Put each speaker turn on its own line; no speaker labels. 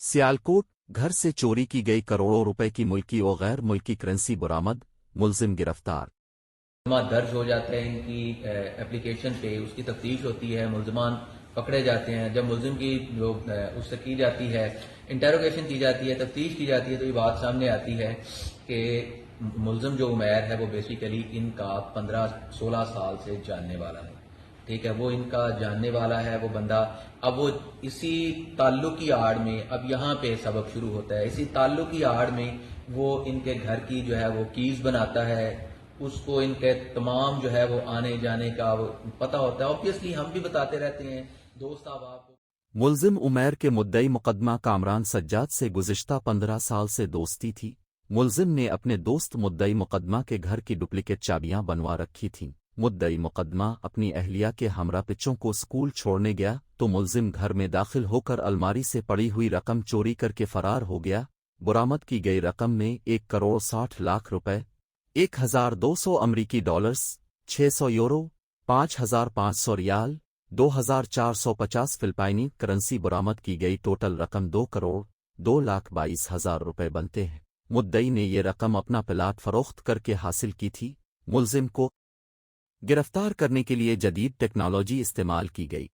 सियालकोट घर से चोरी की गई करोड़ों रुपए की मुल्की और गैर मुल्की करेंसी बरामद, मुलजिम गिरफ्तार।
मुकदमा दर्ज हो जाता है इनकी एप्लीकेशन पे, उसकी तफ्तीश होती है, मुलजमान पकड़े जाते हैं। जब मुलजिम की जो उससे की जाती है, इंटेरोगेशन की जाती है, तफ्तीश की जाती है, तो ये बात सामने आती है कि मुलजिम जो उमैर है वो बेसिकली इनका 15-16 साल से जानने वाला है। ठीक है, वो इनका जानने वाला है वो बंदा। अब वो इसी ताल्लुक की आड़ में अब यहाँ पे सबक शुरू होता है। इसी ताल्लुक की आड़ में वो इनके घर की जो है वो कीज बनाता है, उसको इनके तमाम जो है वो आने जाने का वो पता होता है। ऑब्वियसली हम भी बताते रहते हैं दोस्त अहबाब को।
मुलजिम उमैर के मुद्दई मुकदमा कामरान सज्जाद से गुज़िश्ता 15 साल से दोस्ती थी। मुलजिम ने अपने दोस्त मुद्दई मुकदमा के घर की डुप्लीकेट चाबियां बनवा रखी थीं। मुद्दई मुकदमा अपनी अहलिया के हमरा पिच्चों को स्कूल छोड़ने गया तो मुलजिम घर में दाखिल होकर अलमारी से पड़ी हुई रकम चोरी करके फरार हो गया। बरामद की गई रकम में 1 करोड़ 60 लाख रुपए, 1200 अमरीकी डॉलर्स, 600 यूरो, 5500 रियाल, 2450 फिलिपाइनी करेंसी बरामद की गई। टोटल रकम 2 करोड़ 2 लाख 22 हजार रुपए बनते हैं। मुद्दई ने ये रकम अपना प्लाट फरोख्त करके हासिल की थी। मुलजिम को गिरफ्तार करने के लिए जदीद टेक्नोलॉजी इस्तेमाल की गई।